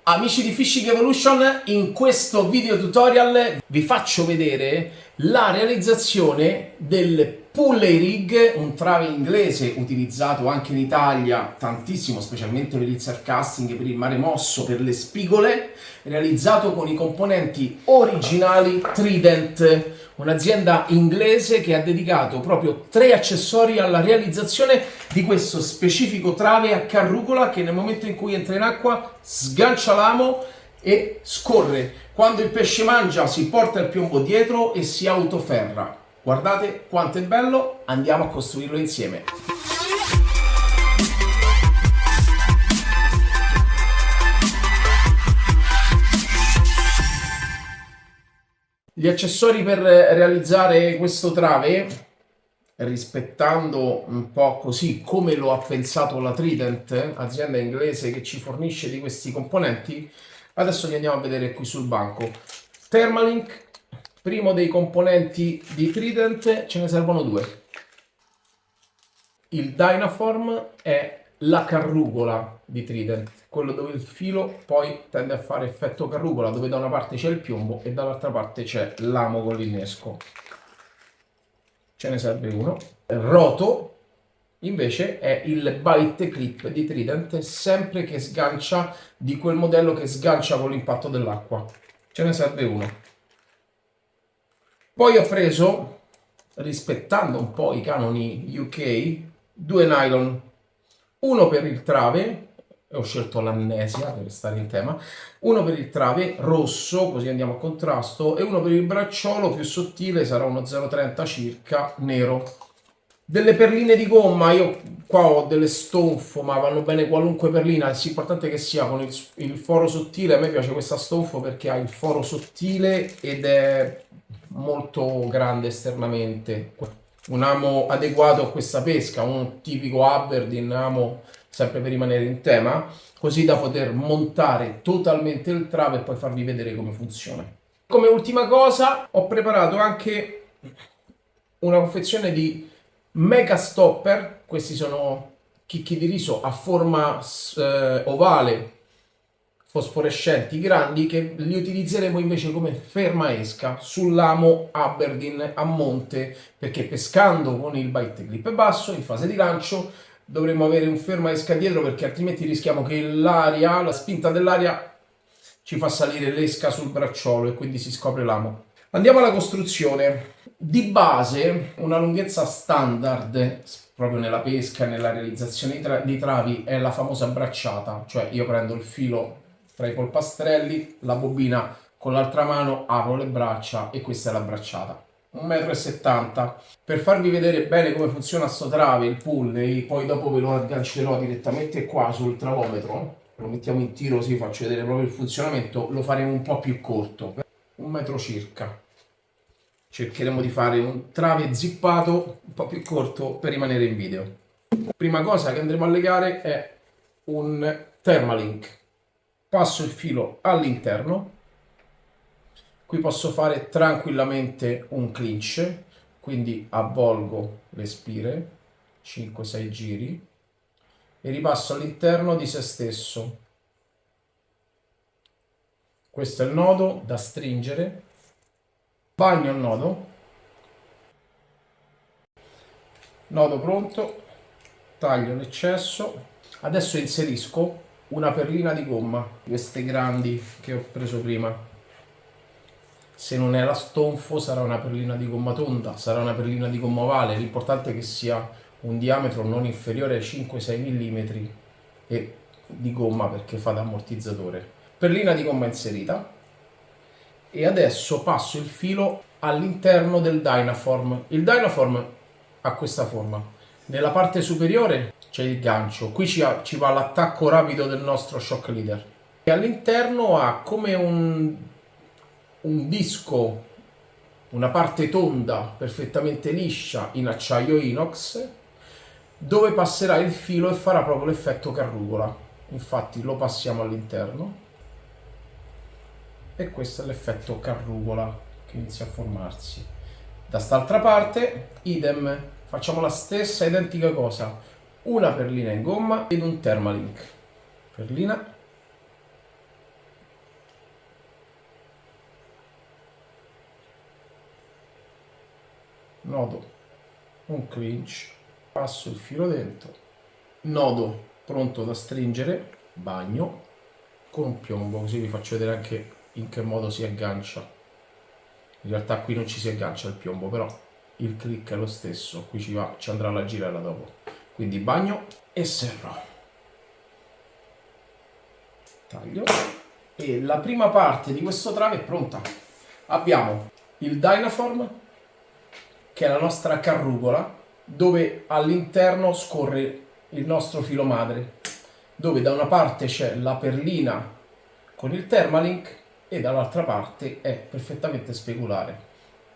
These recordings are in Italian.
Amici di Fishing Evolution, in questo video tutorial vi faccio vedere la realizzazione del pulley rig, un trave inglese utilizzato anche in Italia tantissimo, specialmente per il surf casting, per il mare mosso, per le spigole, realizzato con i componenti originali Trident, un'azienda inglese che ha dedicato proprio 3 accessori alla realizzazione di questo specifico trave a carrucola che nel momento in cui entra in acqua sgancia l'amo e scorre. Quando il pesce mangia si porta il piombo dietro e si autoferra. Guardate quanto è bello, andiamo a costruirlo insieme. Gli accessori per realizzare questo trave, rispettando un po' così come lo ha pensato la Trident, azienda inglese che ci fornisce di questi componenti, adesso li andiamo a vedere qui sul banco. Thermalink, primo dei componenti di Trident, ce ne servono 2. Il Dynaform è la carrucola di Trident, quello dove il filo poi tende a fare effetto carrucola, dove da una parte c'è il piombo e dall'altra parte c'è l'amo con l'innesco. Ce ne serve uno. Roto invece è il bite clip di Trident, sempre che sgancia, di quel modello che sgancia con l'impatto dell'acqua. Ce ne serve uno. Poi ho preso, rispettando un po' i canoni UK, 2 nylon, uno per il trave, ho scelto l'amnesia per stare in tema, uno per il trave rosso, così andiamo a contrasto, e uno per il bracciolo più sottile, sarà uno 0,30 circa, nero. Delle perline di gomma, io qua ho delle stonfo, ma vanno bene qualunque perlina, è importante che sia con il foro sottile. A me piace questa stonfo perché ha il foro sottile ed è molto grande esternamente. Un amo adeguato a questa pesca, un tipico Aberdeen, amo sempre per rimanere in tema, così da poter montare totalmente il trave e poi farvi vedere come funziona. Come ultima cosa ho preparato anche una confezione di mega stopper. Questi sono chicchi di riso a forma ovale, fosforescenti, grandi, che li utilizzeremo invece come fermaesca sull'amo Aberdeen a monte, perché pescando con il bite clip basso in fase di lancio dovremo avere un fermaesca dietro, perché altrimenti rischiamo che l'aria, la spinta dell'aria ci fa salire l'esca sul bracciolo e quindi si scopre l'amo. Andiamo alla costruzione. Di base una lunghezza standard proprio nella pesca e nella realizzazione di travi è la famosa bracciata, cioè io prendo il filo tra i polpastrelli, la bobina con l'altra mano, apro le braccia e questa è la bracciata. 1,70 m. Per farvi vedere bene come funziona sto trave, il pulley, poi dopo ve lo aggancerò direttamente qua sul travometro, lo mettiamo in tiro così faccio vedere proprio il funzionamento, lo faremo un po' più corto, 1 metro circa. Cercheremo di fare un trave zippato un po' più corto per rimanere in video. Prima cosa che andremo a legare è un Thermalink. Passo il filo all'interno. Qui posso fare tranquillamente un clinch, quindi avvolgo le spire, 5-6 giri, e ripasso all'interno di se stesso. Questo è il nodo da stringere. Bagno il nodo pronto, taglio l'eccesso. Adesso inserisco una perlina di gomma, queste grandi che ho preso prima. Se non è la stonfo sarà una perlina di gomma tonda, sarà una perlina di gomma ovale, l'importante è che sia un diametro non inferiore ai 5-6 mm e di gomma, perché fa da ammortizzatore. Perlina di gomma inserita. E adesso passo il filo all'interno del Dynaform. Il Dynaform ha questa forma. Nella parte superiore c'è il gancio, qui ci va l'attacco rapido del nostro shock leader. E all'interno ha come un disco, una parte tonda perfettamente liscia in acciaio inox, dove passerà il filo e farà proprio l'effetto carrucola. Infatti lo passiamo all'interno. E questo è l'effetto carrucola che inizia a formarsi. Da quest'altra parte, idem, facciamo la stessa identica cosa, una perlina in gomma ed un Thermalink. Perlina nodo, un clinch, passo il filo dentro, nodo pronto da stringere, bagno con un piombo, così vi faccio vedere anche in che modo si aggancia. In realtà qui non ci si aggancia il piombo, però il click è lo stesso, qui ci andrà la girella dopo. Quindi bagno e serro. Taglio. E la prima parte di questo trave è pronta. Abbiamo il Dynaform, che è la nostra carrucola, dove all'interno scorre il nostro filo madre, dove da una parte c'è la perlina con il Thermalink e dall'altra parte è perfettamente speculare,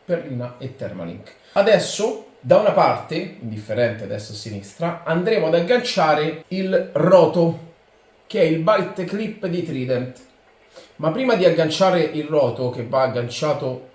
perlina e Thermalink. Adesso da una parte, indifferente destra e sinistra, andremo ad agganciare il roto, che è il bite clip di Trident. Ma prima di agganciare il roto, che va agganciato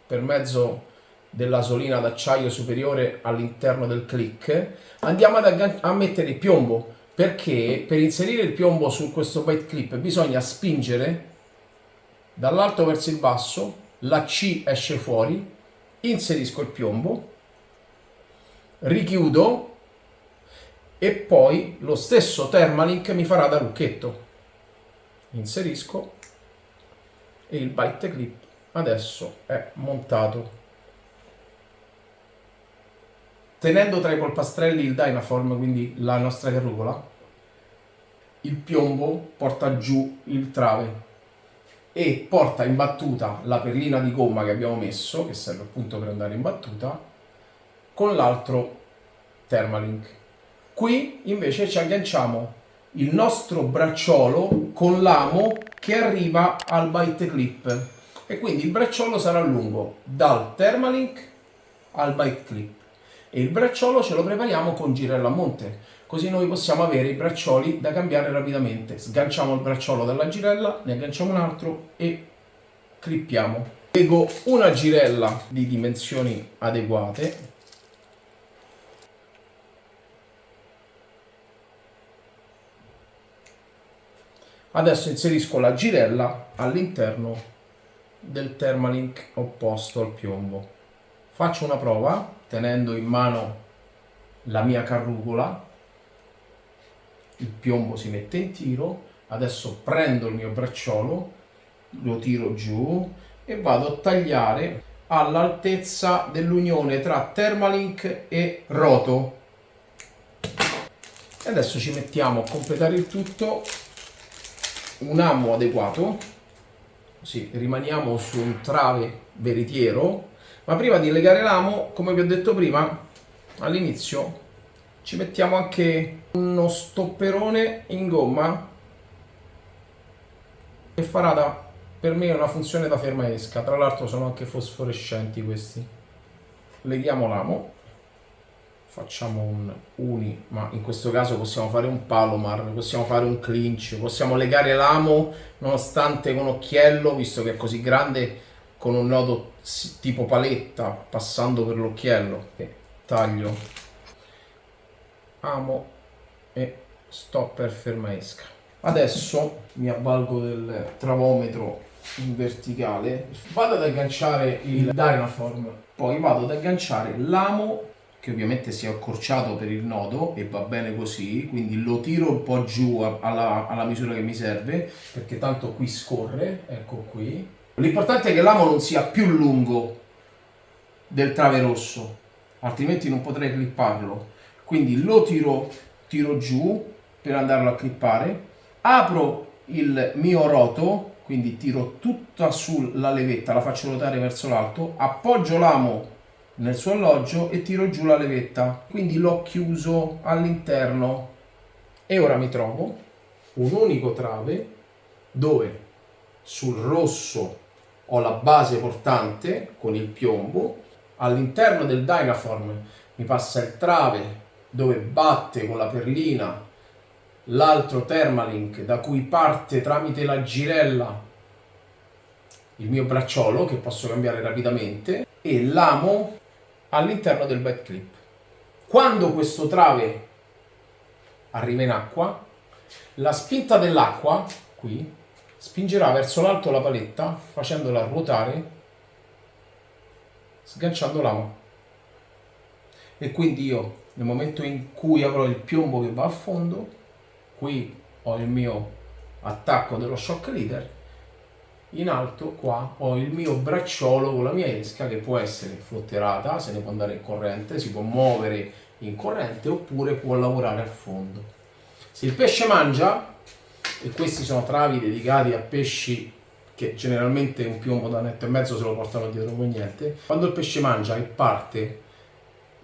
per mezzo della solina d'acciaio superiore all'interno del click, andiamo a mettere il piombo, perché per inserire il piombo su questo bite clip bisogna spingere dall'alto verso il basso, la C esce fuori, inserisco il piombo, richiudo e poi lo stesso Thermalink mi farà da lucchetto. Inserisco e il bite clip adesso è montato. Tenendo tra i polpastrelli il Dynaform, quindi la nostra carrucola, il piombo porta giù il trave e porta in battuta la perlina di gomma che abbiamo messo, che serve appunto per andare in battuta, con l'altro Thermalink. Qui invece ci agganciamo il nostro bracciolo con l'amo che arriva al bite clip e quindi il bracciolo sarà lungo dal Thermalink al bite clip e il bracciolo ce lo prepariamo con girella a monte, così noi possiamo avere i braccioli da cambiare rapidamente. Sganciamo il bracciolo dalla girella, ne agganciamo un altro e clippiamo. Lego una girella di dimensioni adeguate. Adesso inserisco la girella all'interno del Thermalink opposto al piombo. Faccio una prova tenendo in mano la mia carrucola, il piombo si mette in tiro, adesso prendo il mio bracciolo, lo tiro giù e vado a tagliare all'altezza dell'unione tra Thermalink e roto. E adesso ci mettiamo a completare il tutto un amo adeguato, così rimaniamo su un trave veritiero, ma prima di legare l'amo, come vi ho detto prima, all'inizio ci mettiamo anche uno stopperone in gomma che farà per me una funzione da fermaesca. Tra l'altro sono anche fosforescenti questi. Leghiamo l'amo, facciamo un uni, ma in questo caso possiamo fare un palomar, possiamo fare un clinch, possiamo legare l'amo nonostante con occhiello, visto che è così grande, con un nodo tipo paletta passando per l'occhiello. E taglio amo e stopper fermaesca. Adesso mi avvalgo del travometro in verticale, vado ad agganciare il Dynaform, poi vado ad agganciare l'amo, che ovviamente si è accorciato per il nodo e va bene così, quindi lo tiro un po' giù alla misura che mi serve, perché tanto qui scorre, ecco qui. L'importante è che l'amo non sia più lungo del trave rosso, altrimenti non potrei clipparlo. Quindi lo tiro giù per andarlo a clippare, apro il mio roto, quindi tiro tutta sulla levetta, la faccio ruotare verso l'alto, appoggio l'amo nel suo alloggio e tiro giù la levetta, quindi l'ho chiuso all'interno e ora mi trovo un unico trave dove sul rosso ho la base portante con il piombo, all'interno del Dynaform mi passa il trave dove batte con la perlina l'altro Thermalink da cui parte tramite la girella il mio bracciolo che posso cambiare rapidamente e l'amo all'interno del bite clip. Quando questo trave arriva in acqua, la spinta dell'acqua qui spingerà verso l'alto la paletta facendola ruotare, sganciando l'amo. e quindi io nel momento in cui avrò il piombo che va a fondo, qui ho il mio attacco dello shock leader, in alto qua ho il mio bracciolo con la mia esca che può essere flotterata, se ne può andare in corrente, si può muovere in corrente oppure può lavorare a fondo. Se il pesce mangia, e questi sono travi dedicati a pesci che generalmente un piombo da 1,5 metri se lo portano dietro come niente, quando il pesce mangia e parte,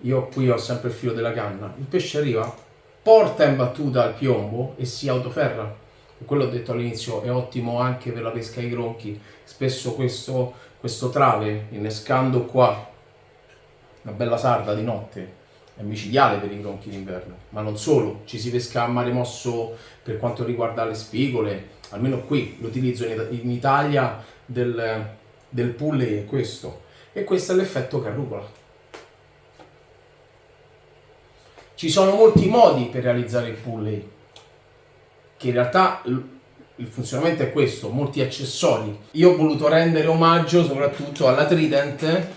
io qui ho sempre il filo della canna, il pesce arriva, porta in battuta il piombo e si autoferra. E quello ho detto all'inizio è ottimo anche per la pesca ai gronchi. Spesso questo trave, innescando qua una bella sarda di notte, è micidiale per i gronchi d'inverno. Ma non solo, ci si pesca a mare mosso per quanto riguarda le spigole, almeno qui l'utilizzo in Italia del pulley è questo. E questo è l'effetto carrucola. Ci sono molti modi per realizzare il pulley, che in realtà il funzionamento è questo, molti accessori. Io ho voluto rendere omaggio soprattutto alla Trident,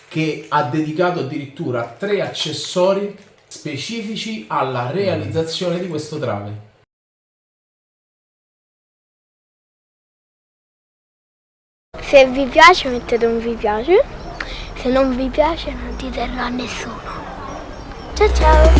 che ha dedicato addirittura 3 accessori specifici alla realizzazione di questo trave. Se vi piace mettete un vi piace, se non vi piace non diterrà nessuno. Ciao ciao!